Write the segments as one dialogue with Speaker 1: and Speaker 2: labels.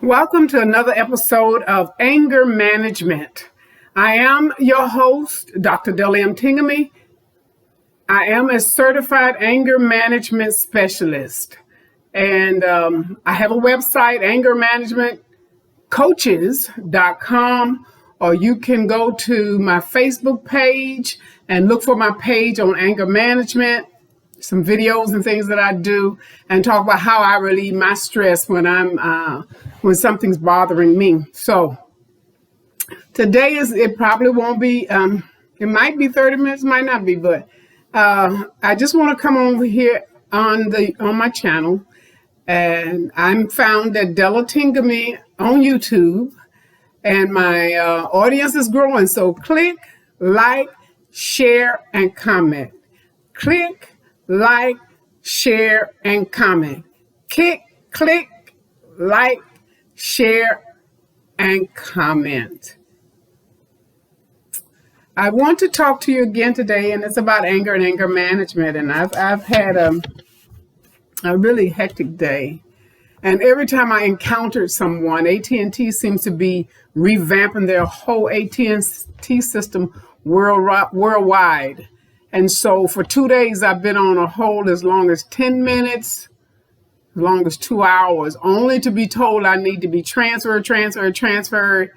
Speaker 1: Welcome to another episode of Anger Management. I am your host, Dr. Deliam Tingamy. I am a certified anger management specialist. And I have a website, angermanagementcoaches.com, or you can go to my Facebook page and look for my page on anger management, some videos and things that I do, and talk about how I relieve my stress when something's bothering me. So today it probably won't be, it might be 30 minutes, might not be, but I just want to come over here on my channel, and I'm found at Della Tingamy on YouTube, and my audience is growing. So click, like, share, and comment. Click, like, share, and comment. Click, like, share, and comment. I want to talk to you again today, and it's about anger and anger management. And I've had a really hectic day. And every time I encountered someone, AT&T seems to be revamping their whole AT&T system worldwide. And so for 2 days, I've been on a hold as long as 10 minutes, as long as 2 hours, only to be told I need to be transferred,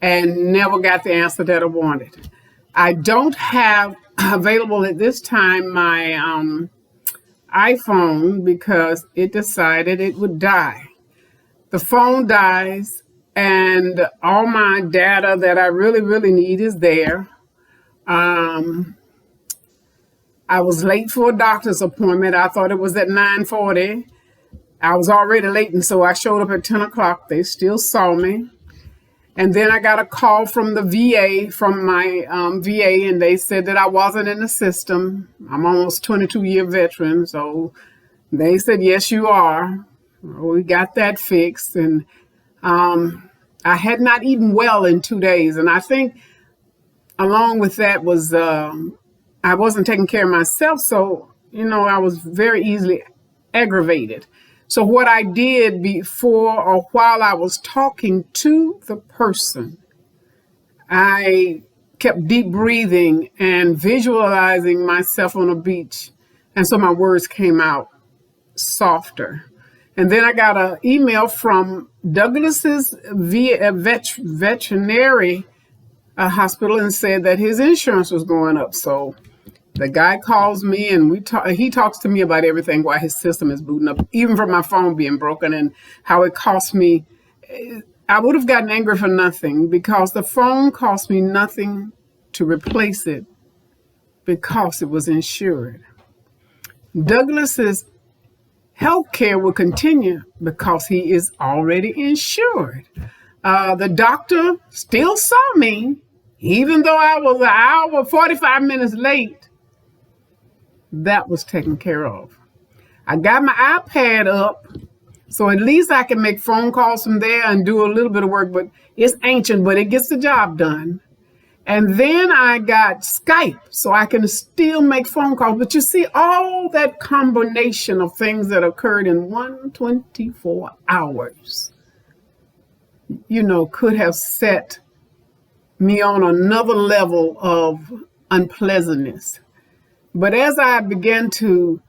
Speaker 1: and never got the answer that I wanted. I don't have available at this time my iPhone because it decided it would die. The phone dies, and all my data that I really need is there. I was late for a doctor's appointment. I thought it was at 9:40. I was already late, and so I showed up at 10 o'clock. They still saw me. And then I got a call from the VA, from my VA, and they said that I wasn't in the system. I'm almost 22-year veteran, so they said, yes, you are. Well, we got that fixed, and I had not eaten well in 2 days, and I think along with that was I wasn't taking care of myself, so, I was very easily aggravated. So what I did before or while I was talking to the person, I kept deep breathing and visualizing myself on a beach. And so my words came out softer. And then I got an email from Douglas's veterinary hospital and said that his insurance was going up. So the guy calls me, and he talks to me about everything while his system is booting up, even from my phone being broken, and how it cost me. I would have gotten angry for nothing, because the phone cost me nothing to replace it because it was insured. Douglas's health care will continue because he is already insured. The doctor still saw me, even though I was an hour, 45 minutes late. That was taken care of. I got my iPad up, so at least I can make phone calls from there and do a little bit of work, but it's ancient, but it gets the job done. And then I got Skype, so I can still make phone calls. But you see, all that combination of things that occurred in 124 hours, could have set me on another level of unpleasantness. But as I began to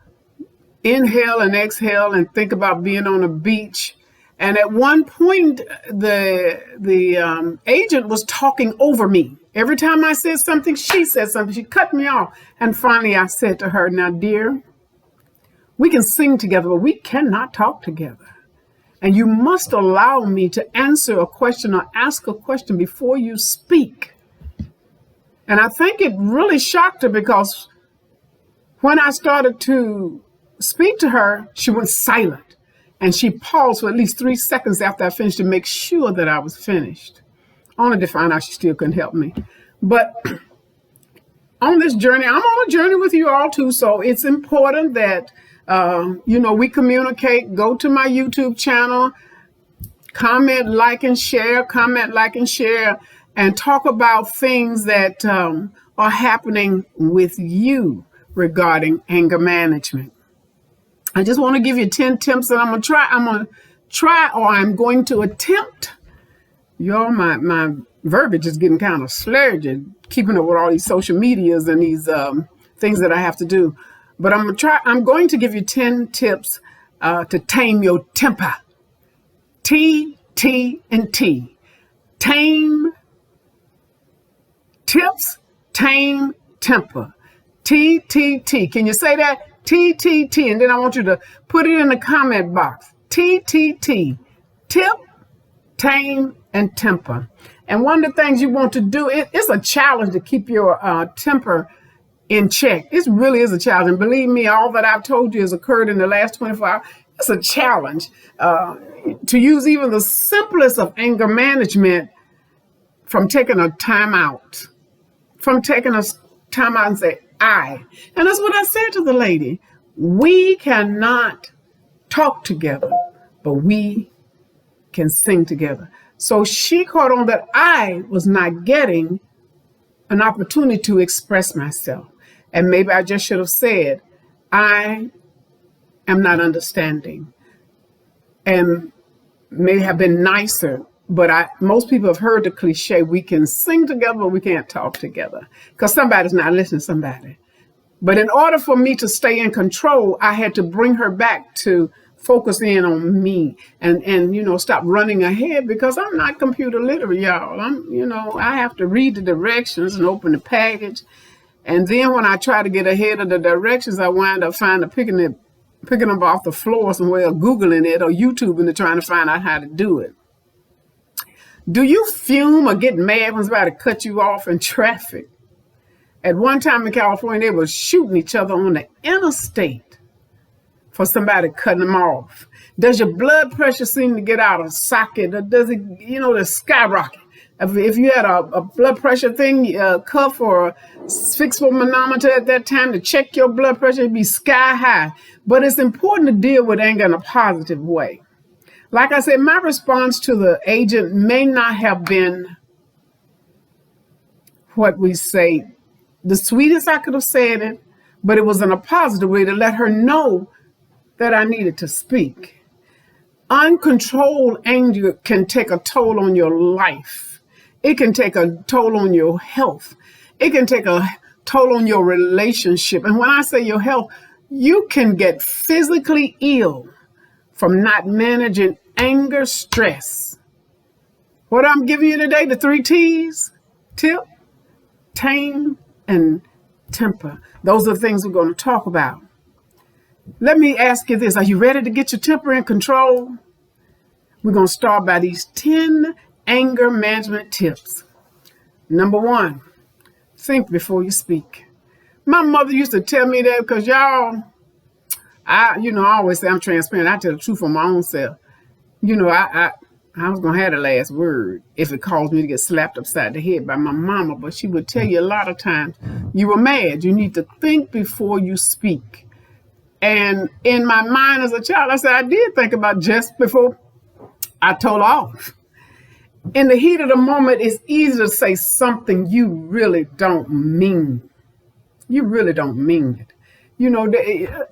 Speaker 1: inhale and exhale and think about being on a beach, and at one point the agent was talking over me. Every time I said something, she said something. She cut me off. And finally I said to her, now, dear, we can sing together, but we cannot talk together. And you must allow me to answer a question or ask a question before you speak. And I think it really shocked her, because when I started to speak to her, she went silent, and she paused for at least 3 seconds after I finished to make sure that I was finished, only to find out she still couldn't help me. But on this journey, I'm on a journey with you all too, so it's important that, we communicate. Go to my YouTube channel, comment, like, and share, and talk about things that are happening with you regarding anger management. I just want to give you 10 tips, and I'm going to try or I'm going to attempt. Y'all, my verbiage is getting kind of slurred, keeping up with all these social medias and these things that I have to do. But I'm going to give you 10 tips to tame your temper. T, T, and T. Tame tips, tame temper. T, T, T. Can you say that? T, T, T. And then I want you to put it in the comment box. T, T, T. Tip, tame, and temper. And one of the things you want to do, it's a challenge to keep your temper in check. It really is a challenge. And believe me, all that I've told you has occurred in the last 24 hours. It's a challenge to use even the simplest of anger management, from taking a timeout, and say, I. And that's what I said to the lady. We cannot talk together, but we can sing together. So she caught on that I was not getting an opportunity to express myself. And maybe I just should have said, I am not understanding. And may have been nicer, but most people have heard the cliche, we can sing together, but we can't talk together, because somebody's not listening to somebody. But in order for me to stay in control, I had to bring her back to focus in on me and stop running ahead, because I'm not computer literate, y'all. I have to read the directions and open the package. And then when I try to get ahead of the directions, I wind up picking them off the floor somewhere, Googling it or YouTubing it, trying to find out how to do it. Do you fume or get mad when somebody cut you off in traffic? At one time in California, they were shooting each other on the interstate for somebody cutting them off. Does your blood pressure seem to get out of socket, or does it, to skyrocket? If you had a blood pressure thing, a cuff or a fixable manometer at that time to check your blood pressure, it'd be sky high. But it's important to deal with anger in a positive way. Like I said, my response to the agent may not have been what we say the sweetest I could have said it, but it was in a positive way to let her know that I needed to speak. Uncontrolled anger can take a toll on your life. It can take a toll on your health. It can take a toll on your relationship. And when I say your health, you can get physically ill from not managing anger, stress. What I'm giving you today, the 3 T's, tip, tame, and temper. Those are the things we're going to talk about. Let me ask you this. Are you ready to get your temper in control? We're going to start by these 10 anger management tips. Number 1, think before you speak. My mother used to tell me that because y'all, I always say I'm transparent. I tell the truth on my own self. I was going to have the last word if it caused me to get slapped upside the head by my mama. But she would tell you a lot of times, you were mad. You need to think before you speak. And in my mind as a child, I said, I did think about just before I told off. In the heat of the moment, it's easy to say something you really don't mean. You really don't mean it.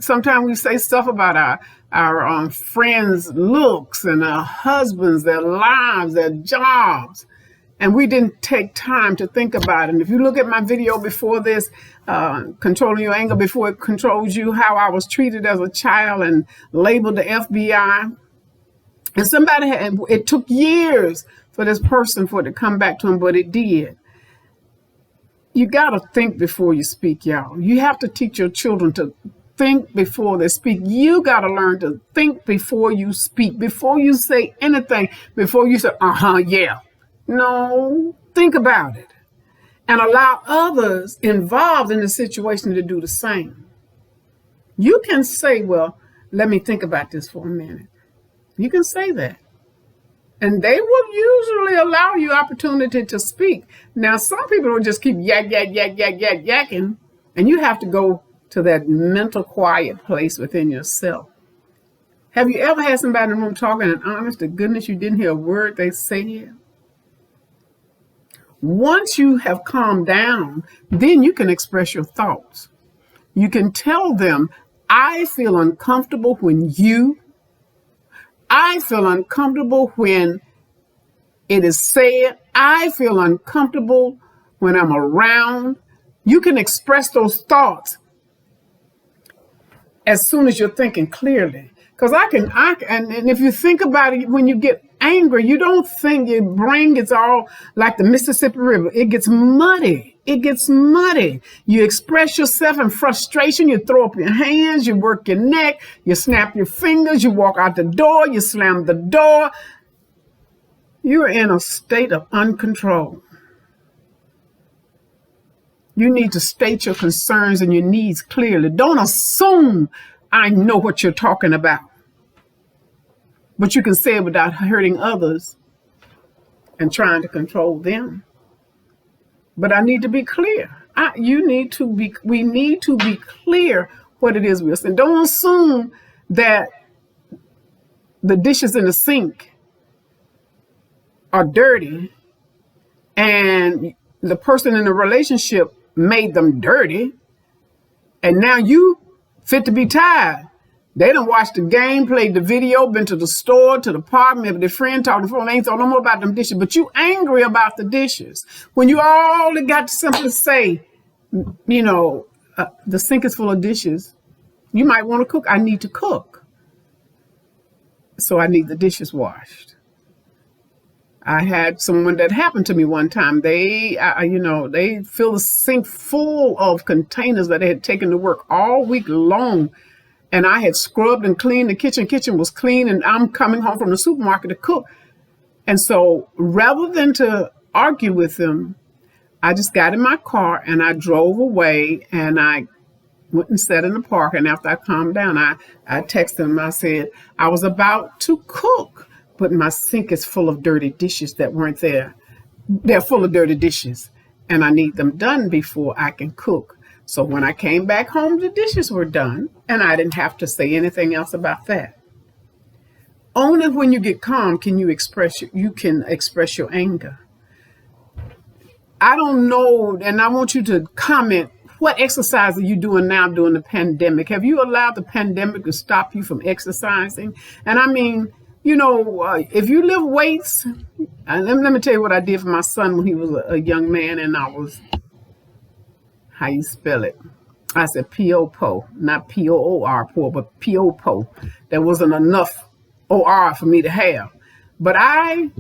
Speaker 1: Sometimes we say stuff about our friends' looks and our husbands, their lives, their jobs, and we didn't take time to think about it. And if you look at my video before this, controlling your anger before it controls you, how I was treated as a child and labeled the FBI. And it took years for this person for it to come back to him, but it did. You got to think before you speak, y'all. You have to teach your children to think before they speak. You got to learn to think before you speak, before you say anything, before you say, yeah. No, think about it and allow others involved in the situation to do the same. You can say, well, let me think about this for a minute. You can say that. And they will usually allow you opportunity to speak. Now, some people will just keep yakking, and you have to go to that mental quiet place within yourself. Have you ever had somebody in the room talking and honest to goodness you didn't hear a word they said? Once you have calmed down, then you can express your thoughts. You can tell them, I feel uncomfortable when you, I feel uncomfortable when it is said. I feel uncomfortable when I'm around. You can express those thoughts as soon as you're thinking clearly. Because and if you think about it, when you get angry, you don't think your brain gets all like the Mississippi River. It gets muddy. It gets muddy. You express yourself in frustration. You throw up your hands. You work your neck. You snap your fingers. You walk out the door. You slam the door. You're in a state of uncontrolled. You need to state your concerns and your needs clearly. Don't assume I know what you're talking about. But you can say it without hurting others and trying to control them. But I need to be clear. We need to be clear what it is we're saying. Don't assume that the dishes in the sink are dirty and the person in the relationship made them dirty, and now you fit to be tired. They done watched the game, played the video, been to the store, to the park, maybe their friend talking on the phone, they ain't thought no more about them dishes, but you angry about the dishes. When you all got to simply say, the sink is full of dishes. You might want to cook. I need to cook. So I need the dishes washed. I had someone that happened to me one time. They filled the sink full of containers that they had taken to work all week long. And I had scrubbed and cleaned the kitchen. Kitchen was clean, and I'm coming home from the supermarket to cook. And so rather than to argue with them, I just got in my car and I drove away, and I went and sat in the park. And after I calmed down, I texted them. I said, I was about to cook, but my sink is full of dirty dishes that weren't there. They're full of dirty dishes, and I need them done before I can cook. So when I came back home, the dishes were done, and I didn't have to say anything else about that. Only when you get calm can you express your anger. I don't know, and I want you to comment, what exercise are you doing now during the pandemic? Have you allowed the pandemic to stop you from exercising? And I mean, if you lift weights, and let me tell you what I did for my son when he was a young man, and I was, how you spell it? I said P-O-Po, not P-O-O-R, poor, but P-O-Po. There wasn't enough O-R for me to have. But I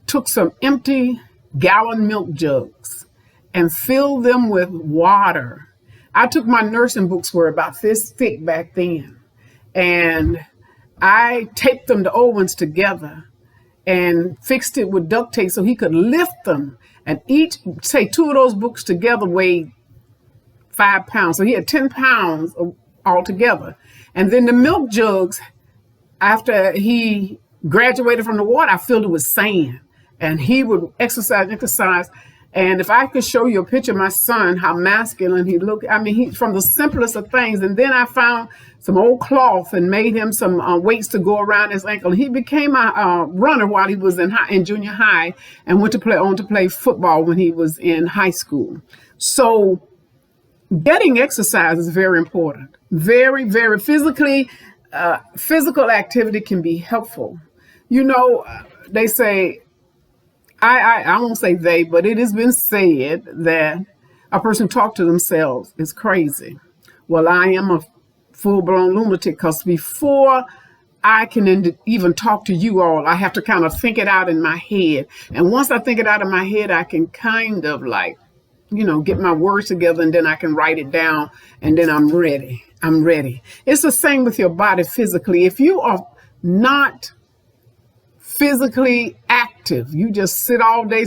Speaker 1: took some empty gallon milk jugs and filled them with water. I took my nursing books, were about this thick back then, and I taped them, the old ones, together and fixed it with duct tape so he could lift them. And two of those books together weighed 5 pounds. So he had 10 pounds altogether. And then the milk jugs, after he graduated from the water, I filled it with sand. And he would exercise. And if I could show you a picture of my son, how masculine he looked, he from the simplest of things. And then I found some old cloth and made him some weights to go around his ankle. He became a runner while he was in junior high, and went to play football when he was in high school. So getting exercise is very important. Very, very physical activity can be helpful. They say, I won't say they, but it has been said that a person talk to themselves is crazy. Well, I am a full-blown lunatic, because before I can even talk to you all, I have to kind of think it out in my head. And once I think it out in my head, I can kind of get my words together, and then I can write it down, and then I'm ready. It's the same with your body physically. If you are not physically active, you just sit all day.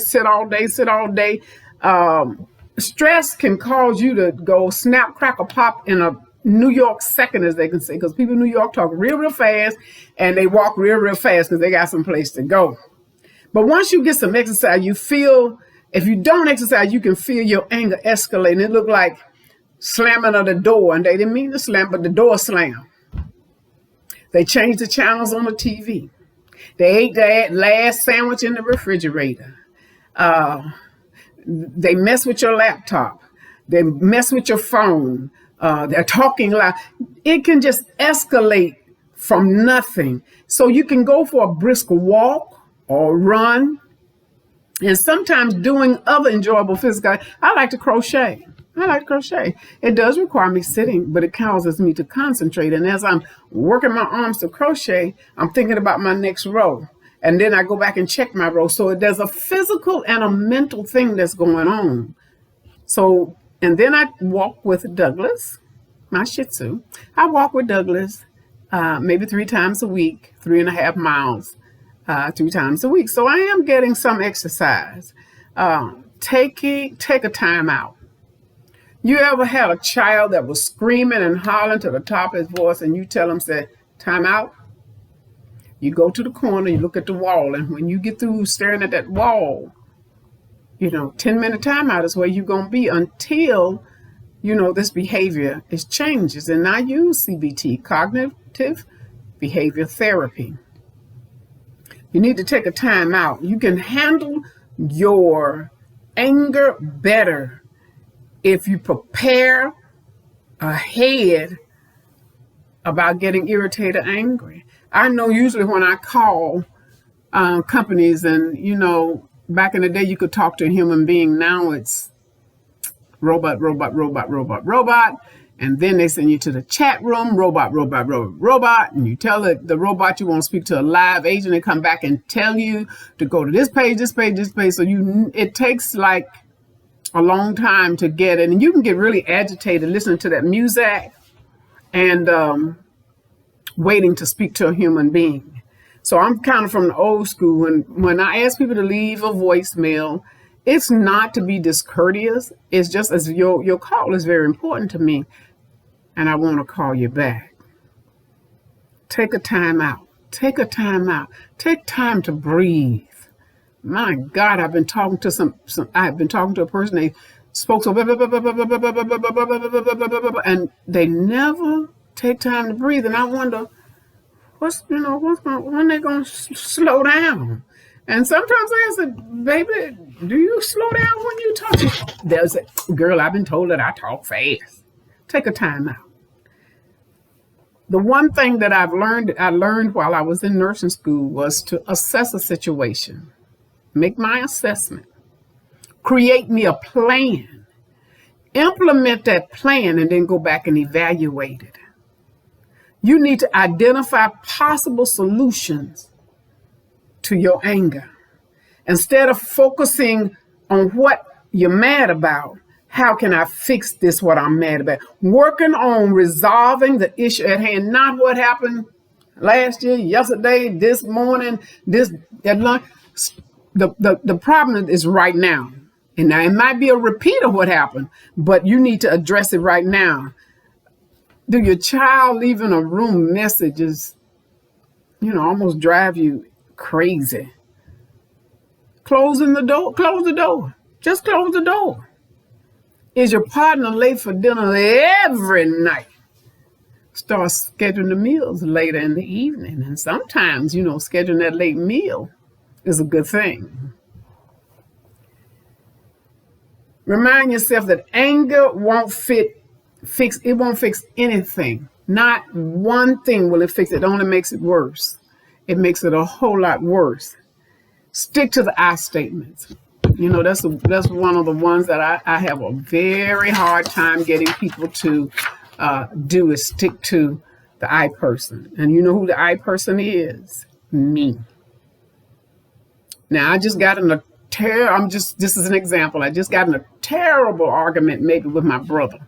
Speaker 1: Stress can cause you to go snap, crackle, pop in a New York second, as they can say, because people in New York talk real fast, and they walk real fast because they got some place to go. But once you get some exercise, you feel, if you don't exercise, you can feel your anger escalating. It looked like slamming of the door, and they didn't mean to slam, but the door slammed. They changed the channels on the TV. They ate that last sandwich in the refrigerator. They mess with your laptop. They mess with your phone. They're talking loud. It can just escalate from nothing. So you can go for a brisk walk or run, and sometimes doing other enjoyable physical. I like to crochet. It does require me sitting, but it causes me to concentrate. And as I'm working my arms to crochet, I'm thinking about my next row. And then I go back and check my row. So there's a physical and a mental thing that's going on. So, and then I walk with Douglas, my Shih Tzu. I walk with Douglas maybe 3 times a week, 3.5 miles 3 times a week. So I am getting some exercise. Take a time out. You ever had a child that was screaming and hollering to the top of his voice, and you tell him, say, time out? You go to the corner, you look at the wall, and when you get through staring at that wall, 10-minute timeout is where you're going to be until, this behavior changes. And I use CBT, cognitive behavior therapy. You need to take a time out. You can handle your anger better if you prepare ahead about getting irritated, angry. I know usually when I call companies, and back in the day you could talk to a human being. Now it's robot, and then they send you to the chat room, robot, and you tell the robot you want to speak to a live agent. They come back and tell you to go to this page. So it takes like a long time to get it, and you can get really agitated listening to that music and waiting to speak to a human being. So I'm kind of from the old school, and when I ask people to leave a voicemail, it's not to be discourteous. It's just as your call is very important to me, and I want to call you back. Take a time out. Take time to breathe. My God, I've been talking to a person, they spoke so, and they never take time to breathe. And I wonder, when they going to slow down? And sometimes I said, baby, do you slow down when you talk? There's a girl, I've been told that I talk fast. Take a time out. The one thing that I learned while I was in nursing school was to assess a situation. Make my assessment, create me a plan, implement that plan, and then go back and evaluate it. You need to identify possible solutions to your anger. Instead of focusing on what you're mad about, how can I fix this, what I'm mad about? Working on resolving the issue at hand, not what happened last year, yesterday, this morning, at lunch. The problem is right now. And now it might be a repeat of what happened, but you need to address it right now. Do your child leaving a room messages, almost drive you crazy? Close the door. Just close the door. Is your partner late for dinner every night? Start scheduling the meals later in the evening. And sometimes, scheduling that late meal is a good thing. Remind yourself that anger won't fix anything. Not one thing will it fix. It only makes it worse. It makes it a whole lot worse. Stick to the I statements. That's one of the ones that I have a very hard time getting people to do, is stick to the I person. And you know who the I person is? Me. Now, I just got in a this is an example. I just got in a terrible argument maybe with my brother.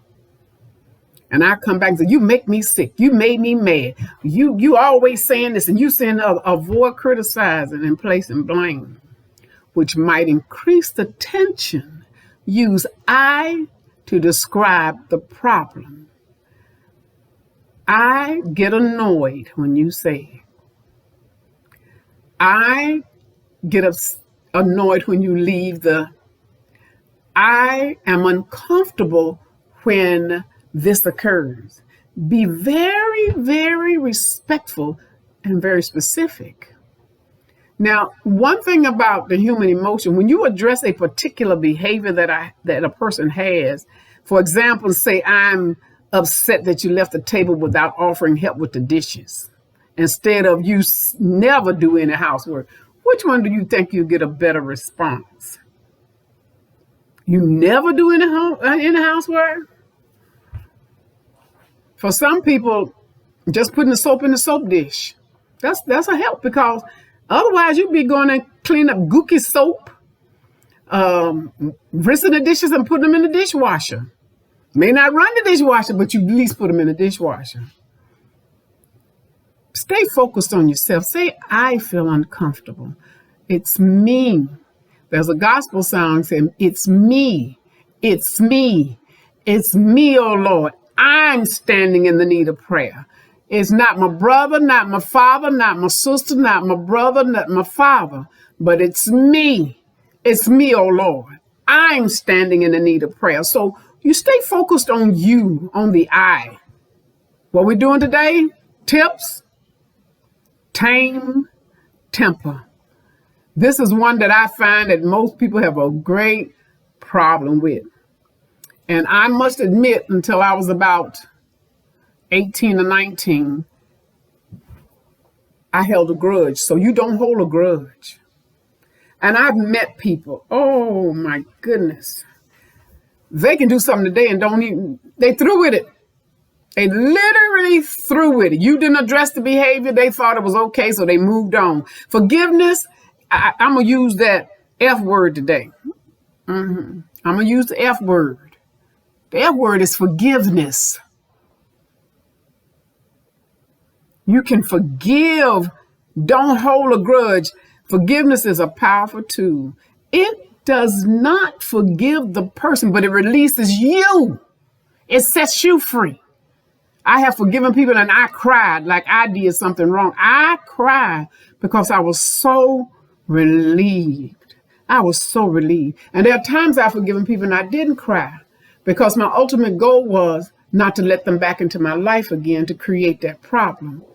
Speaker 1: And I come back and say, you make me sick. You made me mad. You always saying this, and you saying avoid criticizing and placing blame, which might increase the tension. Use I to describe the problem. I get annoyed when you say. I get annoyed when you leave I am uncomfortable when this occurs. Be very, very respectful and very specific. Now, one thing about the human emotion, when you address a particular behavior that a person has, for example, say I'm upset that you left the table without offering help with the dishes. instead of you never do any housework, which one do you think you'll get a better response? You never do any housework? For some people, just putting the soap in the soap dish, that's a help, because otherwise you'd be going to clean up gooky soap, rinsing the dishes and putting them in the dishwasher. May not run the dishwasher, but you at least put them in the dishwasher. Stay focused on yourself. Say, I feel uncomfortable. It's me. There's a gospel song saying, it's me. It's me. It's me, oh Lord. I'm standing in the need of prayer. It's not my brother, not my father, not my sister, not my brother, not my father, but it's me. It's me, oh Lord. I'm standing in the need of prayer. So you stay focused on you, on the I. What we're doing today, tips, tame temper. This is one that I find that most people have a great problem with. And I must admit, until I was about 18 or 19, I held a grudge. So you don't hold a grudge. And I've met people, oh my goodness, they can do something today and don't even, they through with it. They literally through with it. You didn't address the behavior. They thought it was okay, so they moved on. Forgiveness, I'm going to use that F word today. I'm going to use the F word. The F word is forgiveness. You can forgive. Don't hold a grudge. Forgiveness is a powerful tool. It does not forgive the person, but it releases you. It sets you free. I have forgiven people and I cried like I did something wrong. I cried because I was so relieved. I was so relieved. And there are times I've forgiven people and I didn't cry because my ultimate goal was not to let them back into my life again, to create that problem.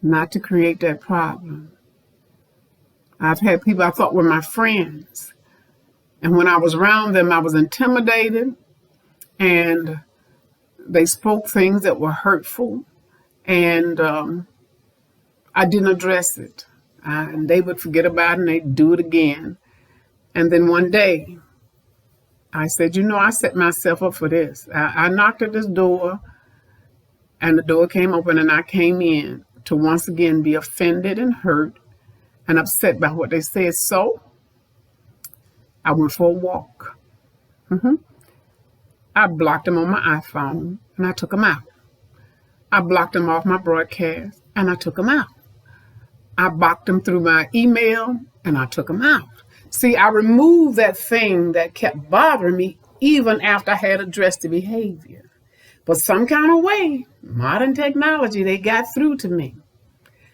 Speaker 1: Not to create that problem. I've had people I thought were my friends. And when I was around them, I was intimidated and they spoke things that were hurtful, and I didn't address it. And they would forget about it and they'd do it again. And then one day, I said, I set myself up for this. I knocked at this door, and the door came open, and I came in to once again be offended and hurt and upset by what they said. So I went for a walk. I blocked them on my iPhone and I took them out. I blocked them off my broadcast and I took them out. I blocked them through my email and I took them out. See, I removed that thing that kept bothering me even after I had addressed the behavior. But some kind of way, modern technology, they got through to me.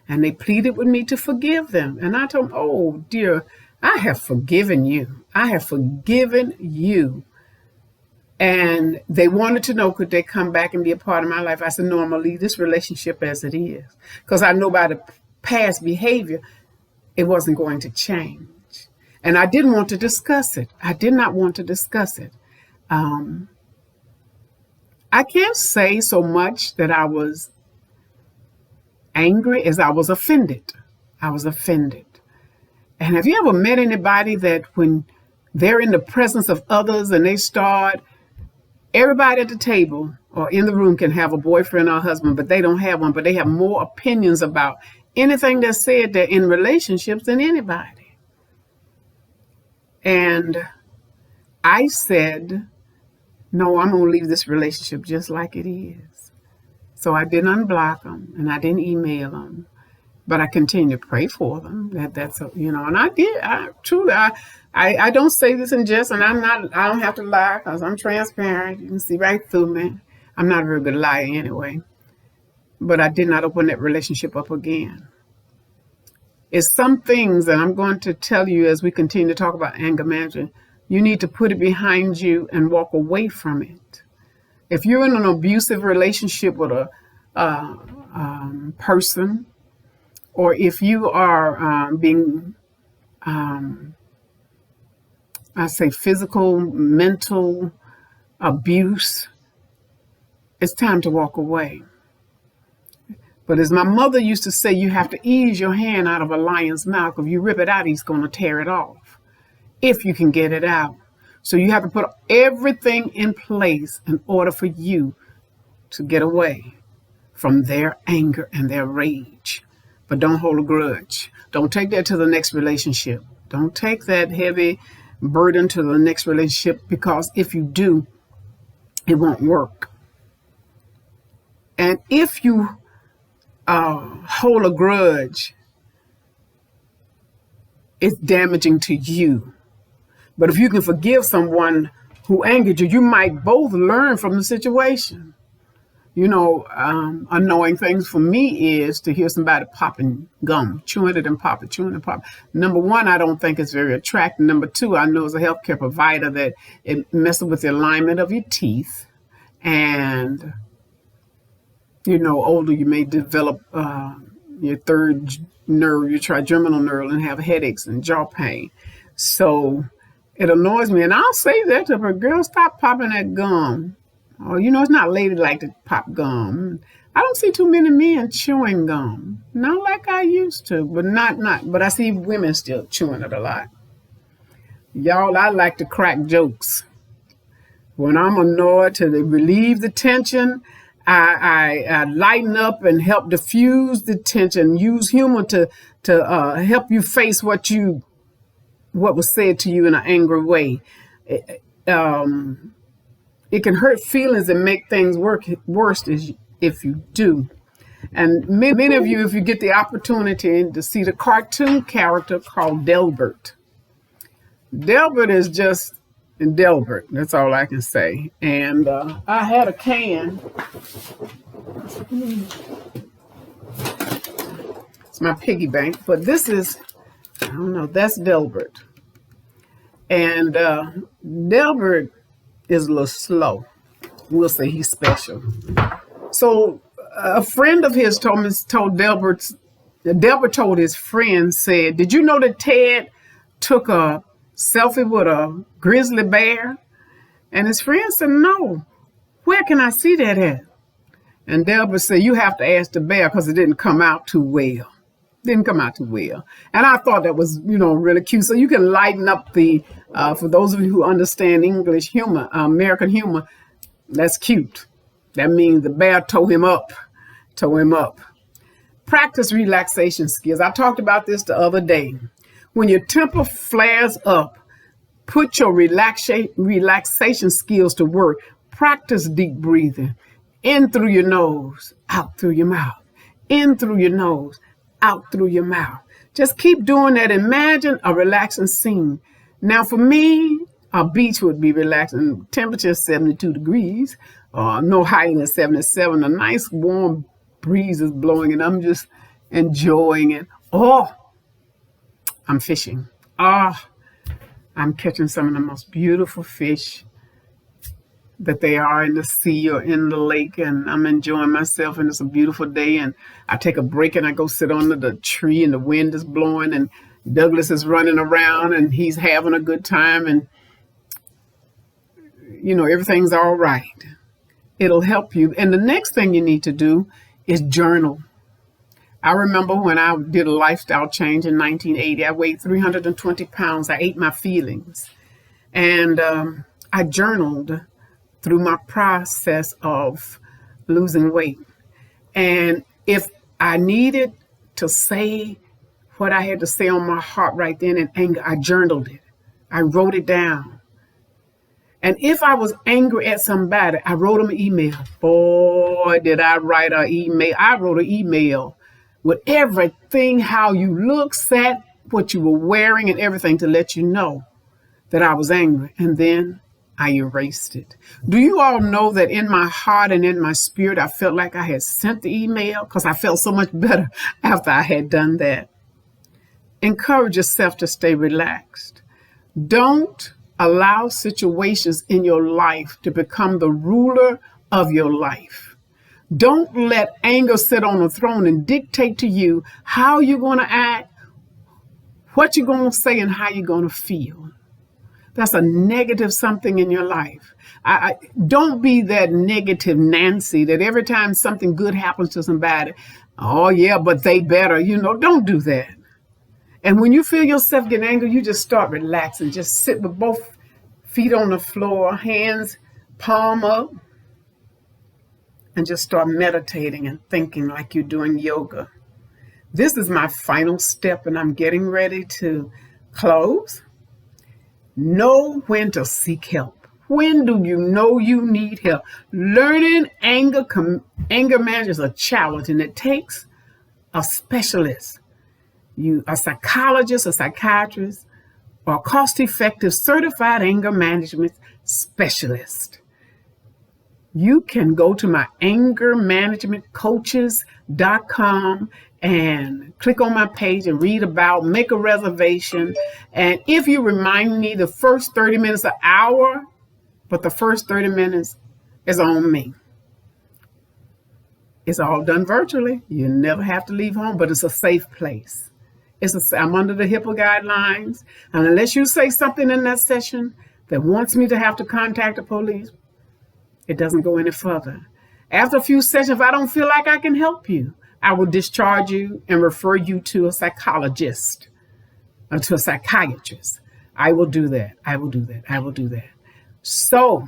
Speaker 1: And they pleaded with me to forgive them. And I told them, oh dear, I have forgiven you. I have forgiven you. And they wanted to know, could they come back and be a part of my life? I said, no, I'm going to leave this relationship as it is. Because I know by the past behavior, it wasn't going to change. And I didn't want to discuss it. I did not want to discuss it. I can't say so much that I was angry as I was offended. I was offended. And have you ever met anybody that when they're in the presence of others and they start, everybody at the table or in the room can have a boyfriend or a husband, but they don't have one, but they have more opinions about anything that's said there in relationships than anybody. And I said, no, I'm going to leave this relationship just like it is. So I didn't unblock them and I didn't email them, but I continued to pray for them. And I did. I don't say this in jest, and I don't have to lie because I'm transparent. You can see right through me. I'm not a very good liar anyway. But I did not open that relationship up again. It's some things that I'm going to tell you as we continue to talk about anger management. You need to put it behind you and walk away from it. If you're in an abusive relationship with a person, or if you are being, physical, mental abuse, it's time to walk away. But as my mother used to say, you have to ease your hand out of a lion's mouth. If you rip it out, he's going to tear it off, if you can get it out. So you have to put everything in place in order for you to get away from their anger and their rage. But don't hold a grudge. Don't take that to the next relationship. Don't take that heavy burden to the next relationship, because if you do, it won't work. And if you hold a grudge, it's damaging to you. But if you can forgive someone who angered you, you might both learn from the situation. You know, annoying things for me is to hear somebody popping gum, chewing it and pop it, chewing and pop. Number one, I don't think it's very attractive. Number two, I know as a healthcare provider that it messes with the alignment of your teeth. And, you know, older you may develop your third nerve, your trigeminal nerve, and have headaches and jaw pain. So it annoys me. And I'll say that to her, girl, stop popping that gum. Oh, you know, it's not ladylike to pop gum. I don't see too many men chewing gum. Not like I used to, but I see women still chewing it a lot. Y'all, I like to crack jokes. When I'm annoyed, to relieve the tension, I lighten up and help diffuse the tension. Use humor to help you face what was said to you in an angry way. It can hurt feelings and make things worse if you do. And many of you, if you get the opportunity to see the cartoon character called Delbert. Delbert is just Delbert. That's all I can say. And I had a can. It's my piggy bank. But this is, I don't know, that's Delbert. And Delbert is a little slow. We'll say he's special. So a friend of his told Delbert told his friend, said, did you know that Ted took a selfie with a grizzly bear? And his friend said, no. Where can I see that at? And Delbert said, you have to ask the bear, because it didn't come out too well. Didn't come out too well. And I thought that was, really cute. So you can lighten up the, for those of you who understand English humor, American humor, that's cute. That means the bear tore him up. Practice relaxation skills. I talked about this the other day. When your temper flares up, put your relaxation skills to work. Practice deep breathing. In through your nose, out through your mouth. In through your nose, out through your mouth. Just keep doing that. Imagine a relaxing scene. Now for me, a beach would be relaxing. Temperature is 72 degrees, no higher than 77. A nice warm breeze is blowing and I'm just enjoying it. Oh, I'm fishing. I'm catching some of the most beautiful fish that they are in the sea or in the lake, and I'm enjoying myself, and it's a beautiful day, and I take a break and I go sit under the tree and the wind is blowing and Douglas is running around and he's having a good time, and everything's all right. It'll help you. And the next thing you need to do is journal. I remember when I did a lifestyle change in 1980, I weighed 320 pounds. I ate my feelings, and I journaled through my process of losing weight. And if I needed to say what I had to say on my heart right then in anger, I journaled it. I wrote it down. And if I was angry at somebody, I wrote them an email. Boy, did I write an email. I wrote an email with everything, how you look, sat, what you were wearing, and everything, to let you know that I was angry. And then I erased it. Do you all know that in my heart and in my spirit, I felt like I had sent the email, because I felt so much better after I had done that. Encourage yourself to stay relaxed. Don't allow situations in your life to become the ruler of your life. Don't let anger sit on the throne and dictate to you how you're going to act, what you're going to say, and how you're going to feel. That's a negative something in your life. Don't be that negative Nancy that every time something good happens to somebody, Oh, yeah, but they better. Don't do that. And when you feel yourself getting angry, you just start relaxing. Just sit with both feet on the floor, hands palm up, and just start meditating and thinking like you're doing yoga. This is my final step, and I'm getting ready to close. Know when to seek help. When do you know you need help? Learning anger management is a challenge, and it takes a specialist, a psychologist, a psychiatrist, or a cost-effective certified anger management specialist. You can go to my angermanagementcoaches.com and click on my page and read about, make a reservation. And if you remind me, the first 30 minutes, an hour, but the first 30 minutes is on me. It's all done virtually. You never have to leave home, but it's a safe place. I'm under the HIPAA guidelines. And unless you say something in that session that wants me to have to contact the police, it doesn't go any further. After a few sessions, if I don't feel like I can help you, I will discharge you and refer you to a psychologist or to a psychiatrist. I will do that. I will do that. I will do that. So,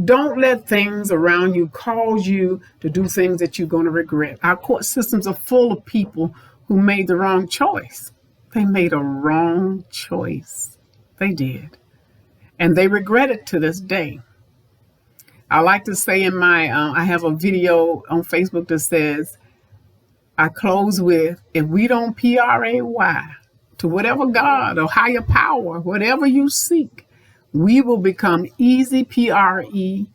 Speaker 1: don't let things around you cause you to do things that you're going to regret. Our court systems are full of people who made the wrong choice. They made a wrong choice. They did. And they regret it to this day. I like to say in I have a video on Facebook that says, I close with, if we don't pray to whatever God or higher power, whatever you seek, we will become easy, pray.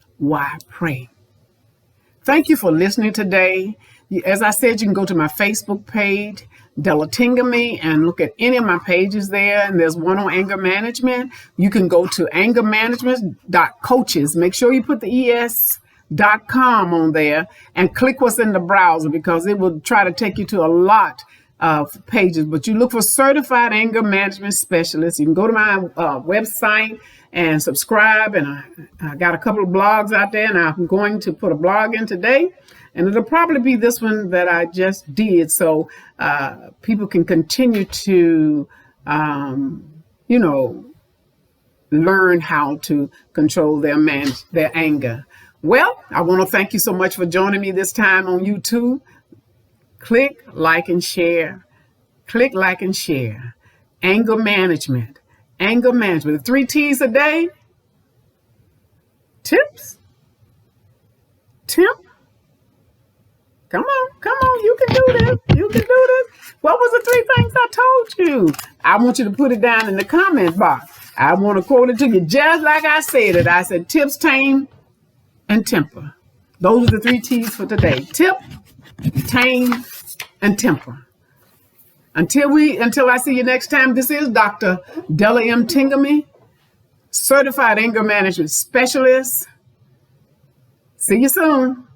Speaker 1: Thank you for listening today. As I said, you can go to my Facebook page, Delatingamy, and look at any of my pages there. And there's one on anger management. You can go to angermanagement.coaches. Make sure you put the es.com on there and click what's in the browser, because it will try to take you to a lot of pages. But you look for certified anger management specialist. You can go to my website and subscribe. And I got a couple of blogs out there, and I'm going to put a blog in today. And it'll probably be this one that I just did, so people can continue to, learn how to control their anger. Well, I want to thank you so much for joining me this time on YouTube. Click, like, and share. Click, like, and share. Anger management. Anger management. The 3 T's a day. Tips. Temp. Come on, you can do this. You can do this. What was the 3 things I told you? I want you to put it down in the comment box. I want to quote it to you just like I said it. I said tips, tame, and temper. Those are the 3 T's for today. Tip, tame, and temper. Until I see you next time, this is Dr. Della M. Tingamy, Certified Anger Management Specialist. See you soon.